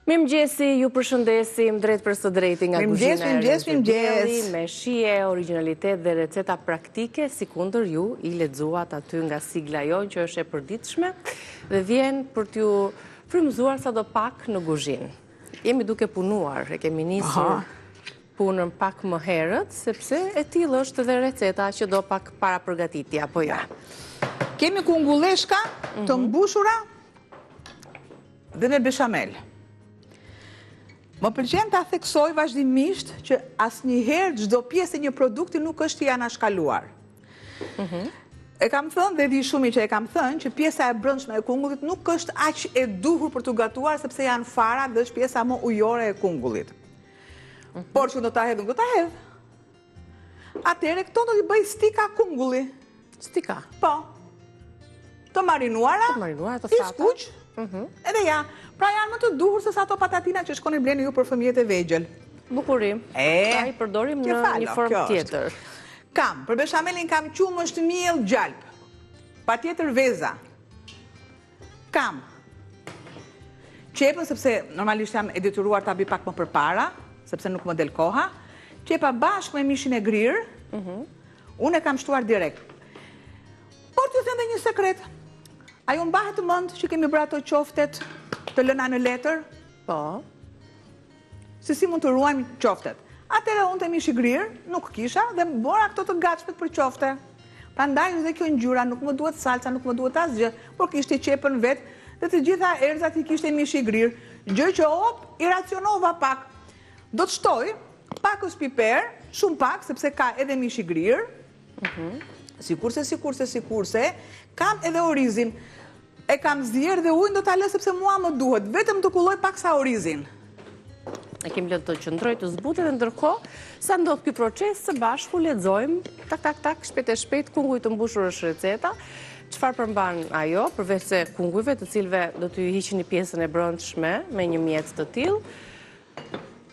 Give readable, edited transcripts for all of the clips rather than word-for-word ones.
Mirëmëngjesi, ju përshëndesim drejt për së drejti nga kuzhina e Rrezëdielli, me shije, originalitet dhe receta praktike, si kundër ju i lexuat aty nga sigla jonë që është e përditshme dhe vjen për t'ju frymëzuar sadopak në kuzhinë. Jemi duke punuar, e kemi nisur punën pak më herët, sepse e tillë është edhe receta që do pak para përgatitja, apo jo. Kemi kungulleshka të mbushura dhe me beshamel. Më pëlqen ta theksoj vazhdimisht që asnjëherë çdo pjesë e një produkti nuk është i anashkaluar. E kam thënë dhe di shumë që e kam thënë që pjesa e brendshme e kungullit nuk është aq e duhur për t'u gatuar sepse janë fara dhe është pjesa më ujore e kungullit. Por që do ta hedh, do ta hedh. Atëherë këto do t'i bëj stika kungulli. Stika? Po. Të marinuara, të i skuq, edhe ja. Pra janë më të duhur se sa ato patatina që shkoni bleni ju për fëmijët e vegjël. Bukurim. Pra i përdorim në një formë tjetër. Kam, për beshamelin kam qumësht, miell, gjalp. Patjetër veza. Kam qepën, sepse normalisht jam e detyruar ta bëj pak më përpara, sepse nuk më del koha. Qepa bashkë me mishin e grirë. Unë e kam shtuar direkt. Por t'ju them edhe një sekret. Ajo mbahet mend që kemi bërë ato qoftet të lëna në letër? Po. Se si mund të ruajmë qoftet? Atëherë unë të mishi grirë, nuk kisha dhe bora këto të gatshmet për qofte. Prandaj edhe kjo ngjyra nuk më duhet salca, nuk më duhet asgjë, por kishte qepën vet dhe të gjitha erëzat i kishte mishi grirë, gjë që i racionova pak. Do të shtoj pakës piper, shumë pak sepse ka edhe mishi grirë. Sikurse, kam edhe orizin. E kam zjerë dhe ujnë do t'a lë sepse mua më duhet, vetëm të kulloj pak sa orizin. E kemi lënë të qëndroj të zbutë dhe ndërkohë, sa ndodh ky proces së bashku lexojmë tak, shpejt e shpejt kunguj të mbushur është receta. Çfarë përmban ajo, përveç se kungujve të cilëve do t'ju hiqni pjesën e brendshme me një mjet të tillë.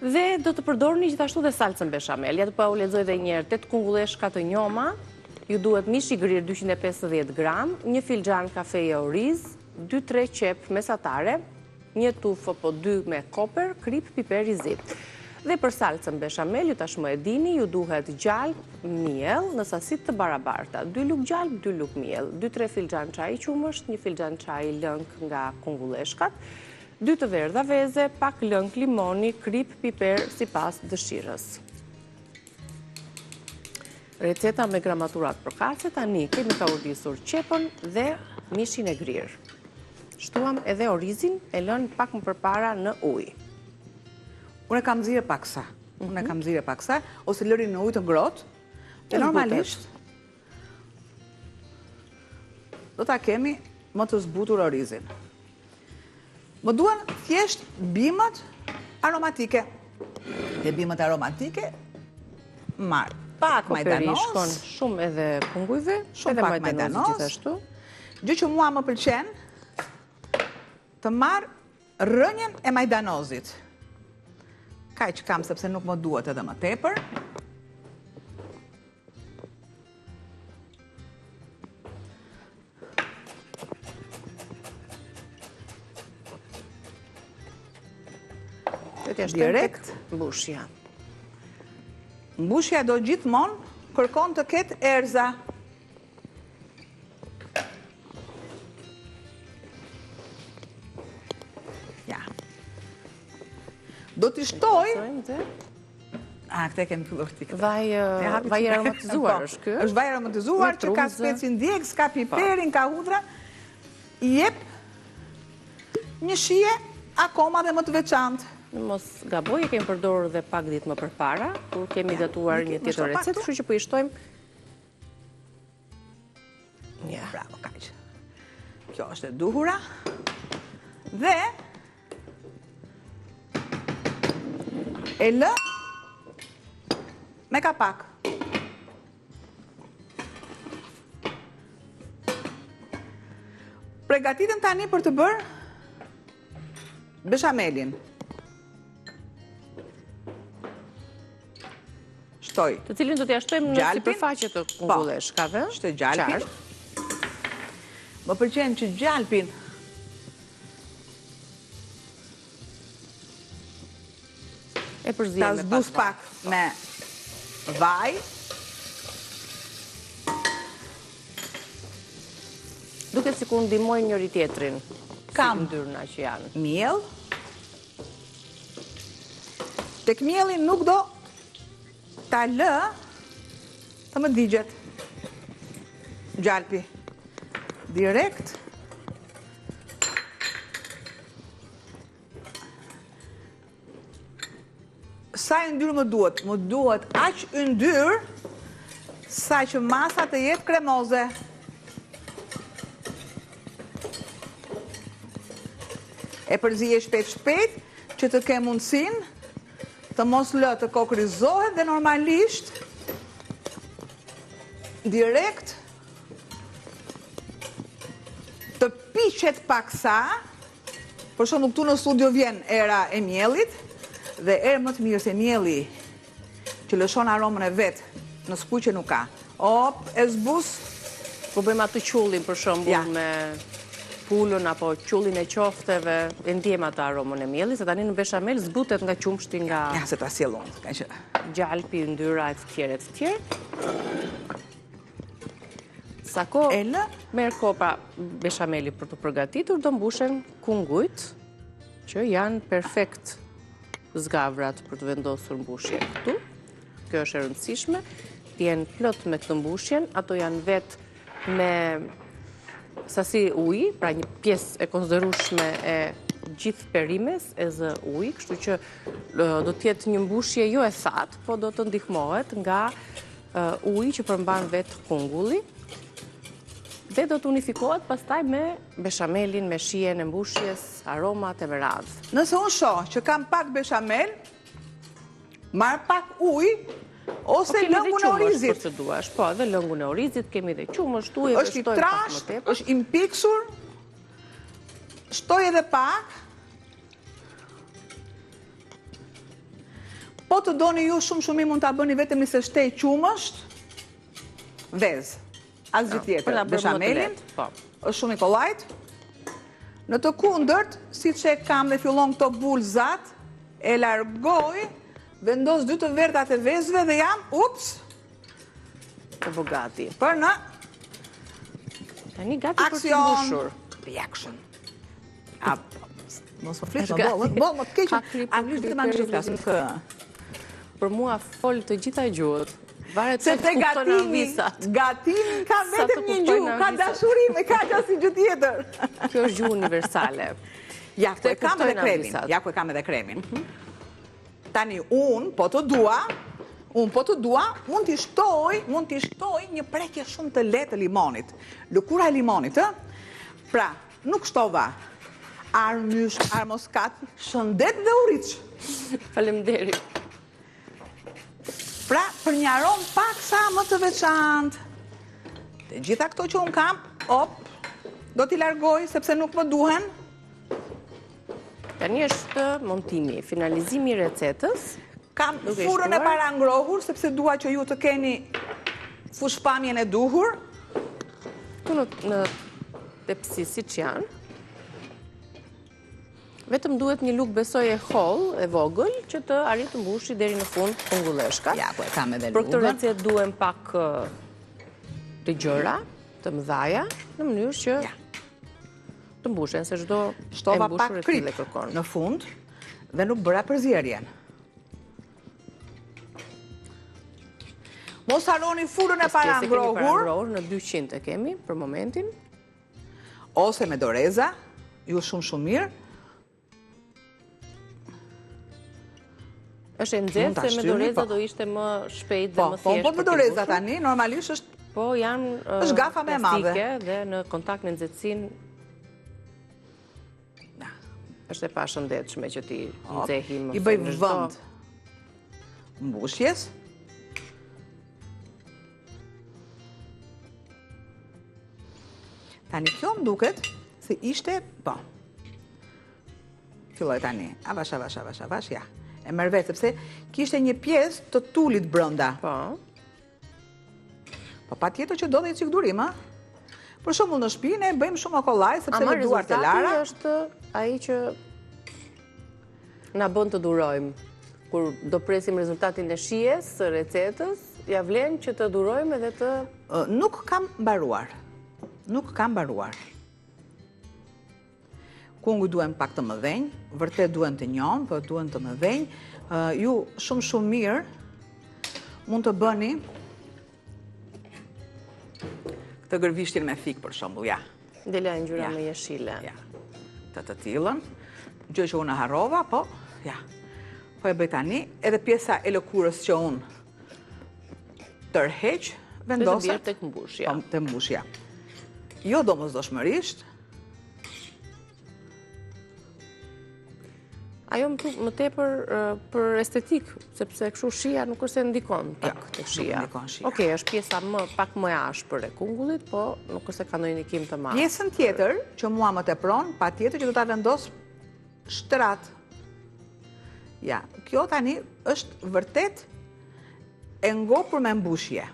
Dhe do të përdorni gjithashtu dhe salcën bechamel. Ja të pa u lexoj edhe një herë 8 kungulleshka të njoma. Ju duhet mish i grirë 250 gram, një filxhan kafeje oriz, 2-3 qep mesatare, një tufë apo 2 me koper, krip, piper i zi. Dhe për salcën bechamel, ju tashmë e dini, ju duhet gjalp, miell në sasi të barabarta. 2 lugë gjalp, 2 lugë miell, 2-3 filxhan çaj qumësht, 1 filxhan çaj lëng nga kungulleshkat, 2 të verdha veze, pak lëng limoni, krip, piper sipas dëshirës. Receta me gramaturat përkatëse, tani kemi ka urdisur qepën dhe mishin e grirë. Shtuam edhe orizin, e lën pak më përpara në ujë. Unë e kam zire paksa. Ose lëri në ujë të ngrohtë. Dhe normalisht do ta kemi më të zbutur orizin. Më duan thjesht bimët aromatike. Dhe bimët aromatike marr pak majdanos, shkon shumë edhe kungujve, edhe majdanos gjithashtu. Gjë që mua më pëlqen të marr rrënjën e majdanozit. Kaq kam sepse nuk më duhet edhe më tepër. Direkt mbushja. Mbushja do gjithmonë kërkon të ketë erza. Ja. Do t'i shtoj... Këte kemi filluar t'i këtë. Vaj aromatizuar është kë? është vaj aromatizuar që ka specin djeg, s'ka piperin, ka hudra. I jep një shije akoma dhe më të veçantë. Në mos gaboj, e kemi përdorur dhe pak ditë më përpara, kur kemi gatuar një tjetër recetë, kështu që po i shtojmë. Bravo, kaq. Kjo është e duhura. Dhe e lë me kapak. Përgatitëm tani për të bërë beshamelin. Të cilin do t'ja shtojmë në sipërfaqe të kungulleshkave. Shtoj gjalpin. Më pëlqen që gjalpin E përzijem ta me zdus pak me vaj. Duket si kur ndihmojnë njëri tjetrin. Kam si ndyrna që janë. miell. Tek mielli nuk do ta lë të më digjet. Gjalpi. Direkt. Sa yndyrë më duhet? Më duhet aq yndyrë sa që masa të jetë kremoze. E përzije shpejt që të ke mundësin të mos lë të kokrizohet dhe normalisht direkt të piqet paksa. Për shembull këtu në studio vjen era e miellit dhe erë më të mirë se mielli që lëshon aromën e vet në skuqe nuk ka. E zbus. Po bëjmë atë qullin për shembull me pulën apo qullin e qofteve, e ndjem atë aromën e miellit, se tani në beshamel zbutet nga qumshti, nga Ja, se ta sjell unë, ka që gjalpi, yndyra e të tjerë. Sa kohë merr kohë pra beshameli për të përgatitur, do mbushen kungujt që janë perfekt zgavrat për të vendosur mbushje këtu. Kjo është e rëndësishme, të jenë plot me këtë mbushjen, ato janë vetë me sasi uji, pra një pjesë e konsiderueshme e gjithë perimes e zë uji, kështu që do të jetë një mbushje jo e thatë, po do të ndihmohet nga uji që përmban vetë kungulli dhe do të unifikohet pastaj me beshamelin, me shijen e mbushjes, aromat e meradh. Nëse unë shoh që kam pak beshamel, marr pak ujë ose lëngun e orizit. Për të duash, po, edhe lëngun e orizit, kemi dhe qumësht, ujë, është i trash, është i mpiksur, shtoj edhe pak. Po të doni ju shumë mund ta bëni vetëm nëse shtej qumësht, vezë. Asgjë tjetër. Beshamelin është shumë i kollajt. Në të kundërt, siç e kam dhe fillon këto bulzat, e largoj, vendos 2 të verdhat e vezëve dhe jam, të bogati. Për në tani gati për të mbushur. Reaction. Mos më flesh më bollë, më të keqën. Anglisht vetëm anglisht flasim. Për mua fol të gjitha gjuhët. Varet se te gatimi ka vetëm një gjuhë, ka dashurime, ka asnjë gjë tjetër. Kjo është gjuhë universale. Ja, ku e kam edhe kremin. Tani unë po të dua, mund t'i shtoj një prekje shumë të lehtë të limonit. Lëkura e limonit, pra, nuk shtova armysh, armoskat, shëndet dhe uriç. Faleminderit. Pra, për një aromë pak sa më të veçantë. Të gjitha këto që unë kam, do t'i largoj, sepse nuk më duhen. Tani është montimi, finalizimi i recetës. Kam furrën e para ngrohur, sepse dua që ju të keni fushpamjen e duhur. Këtu në tepsi siç janë. Vetëm duhet një lugë besoj e holl, e vogël, që të arrijë të mbushi deri në fund kungulleshkat. Ja, po e kam edhe lugën. Për këtë recetë duhen pak të gjëra, të mëdhaja, në mënyrë që të mbushen, se çdo e mbushur e tillë kërkon. Në fund dhe nuk bëra përzierjen. Mos harroni furrën e para ngrohur. Në 200 e kemi për momentin. Ose me doreza, ju shumë mirë. Është e nxehtë se me doreza do ishte më shpejt dhe më thjeshtë. Po me doreza tani, normalisht është është gafa më e madhe. Dhe në kontakt me nxehtësinë është e pashëndetshme që ti nxehim. I bëj vend mbushjes. Tani kjo më duket se ishte, filloj tani, avash, ja. E merr vetë, sepse kishte një pjesë të tulit brenda. Po patjetër që do dhe i çik durim, Për shembull në shtëpi ne bëjmë shumë kollaj sepse me duart e lara. Është ai që na bën të durojmë. kur do presim rezultatin e shijes, së recetës, ja vlen që të durojmë edhe të... Nuk kam mbaruar. Nuk kam mbaruar. Kungu duhen pak të mëdhenj, vërtet duhen të njomë, po duhen të mëdhenj. Ju shumë mirë mund të bëni këtë gërvishtin me fik për shembull, ja. Dela e ngjyra me jeshile. Ja. Të tillën, gjë që unë harrova, po, ja. Po e bëj tani, edhe pjesa e lëkurës që unë tërheq, vendoset tek mbushja. Te mbushja. Jo domosdoshmërisht. Ajo më tepër për estetik, sepse kështu shija nuk është se ndikon pak të shija. Okej, është pjesa pak më e ashpër e kungullit, po nuk është se ka ndonjë ndikim të madh. Pjesën tjetër që mua më tepron, patjetër që do ta vendos shtrat. Ja, kjo tani është vërtet e ngopur me mbushje.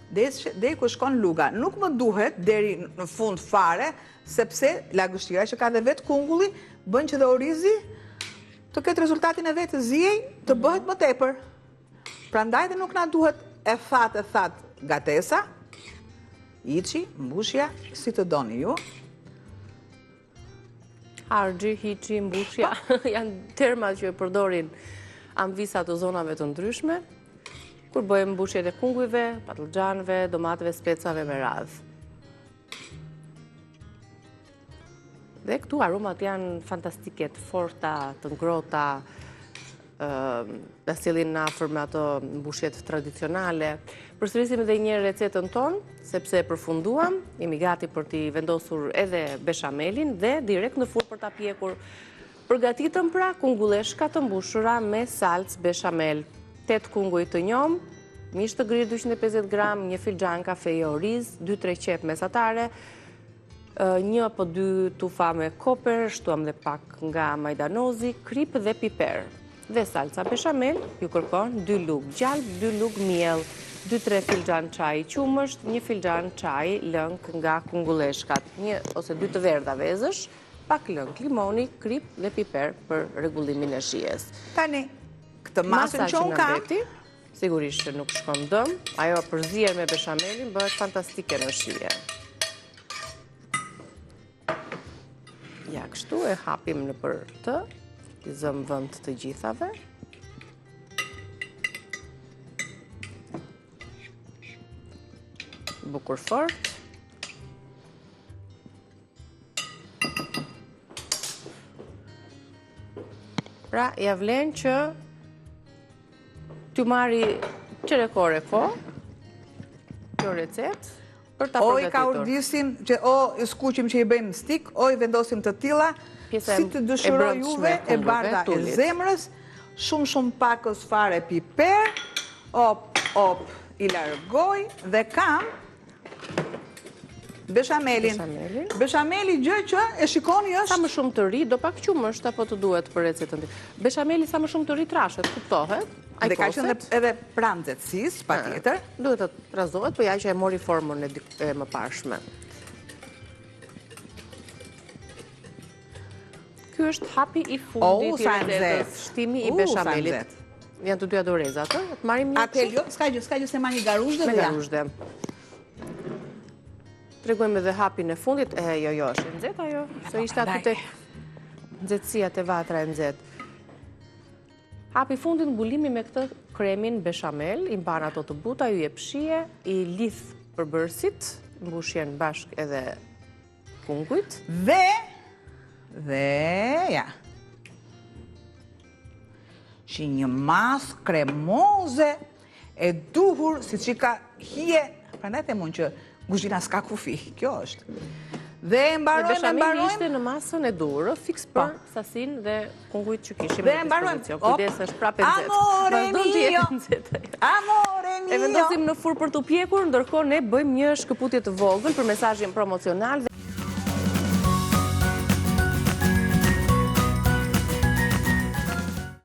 Deri ku shkon luga, nuk më duhet deri në fund fare, sepse lagështira që ka dhe vetë kungulli bën që dhe orizi të ketë rezultatin e vetë të ziej të bëhet më tepër. Prandaj dhe nuk na duhet e that gatesa, iqi, mbushja, si të doni ju. Harxhi, hiqi, mbushja, janë termat që përdorin anvisat të zonave të ndryshme, kur bëjmë mbushjet e kungujve, patlıgjanëve, domateve, specave me radhë. Dhe këtu aromat janë fantastike, të forta, të ngrota, dhe sjellin në afër me ato mbushjet tradicionale. Përsërisim edhe një recetën tonë, sepse e përfunduam, jemi gati për t'i vendosur edhe beshamelin dhe direkt në furrë për ta pjekur. Përgatitëm pra kungulleshka të mbushura me salcë beshamel. 8 kunguj të njom, mish të grirë 250 gram, 1 filxhan kafeje oriz, 2-3 qep mesatare, 1 apo 2 tufa me koper, shtuam dhe pak nga majdanozi, krip dhe piper. Dhe salca beshamel ju kërkon 2 lugë gjalp, 2 lugë miell, 2-3 filxhan çaj qumësht, 1 filxhan çaj lëng nga kungulleshkat, 1 ose 2 të verdha vezësh, pak lëng limoni, krip dhe piper për rregullimin e shijes. Tani, këtë masën që unë kam, sigurisht që nuk shkon dëm, ajo përzier me beshamelin bëhet fantastike në shije. Ja, kështu e hapim në për të, i zëm vend të gjithave. Bukur fort. Pra, ja vlen që t'ju marri qerekore ko, kjo recet, për ta përgatitur. O i ka urdisin që o i skuqim që i bëjmë stik, o i vendosim të tilla, si të dëshiroj juve, e bardha e zemrës, shumë pakës fare piper, op, i largoj dhe kam beshamelin. Beshameli gjë që e shikoni është... Sa më shumë të ri, do pak qumësht apo të duhet për recetën të. Beshameli sa më shumë të ri trashet, kuptohet. Dhe ka qenë edhe pranë nxehtësisë, patjetër. Duhet të trazohet, po ja që e mori formën e mëparshme. Ky është hapi i fundit i recetës, shtimi i beshamelit. Janë të dyja dorezat, të marrim një çik. S'ka gjë se marrni garuzhde me garuzhde. Tregojmë edhe hapin e fundit, jo, është e nxehtë ajo, se ishte aty tek nxehtësia te vatra e nxehtë. Hapi fundit mbulimi me këtë kremin beshamel, i mban ato të buta, ju jep shije, i lidh përbërësit, mbushjen bashk edhe kungujt. Dhe, ja, që një mas kremoze e duhur, si që ka hije, prandaj të mund që guzhina s'ka kufi, kjo është. Dhe e mbarojmë... Beshameli ishte në masën e durë, fiks për sasin dhe kungujt që kishim në dispozicion. Kujdes është prapë e nxehtë. Amore mio! Amore mio! E vendosim në furrë për t'u pjekur, ndërkohë ne bëjmë një shkëputje të vogël për mesazhin promocional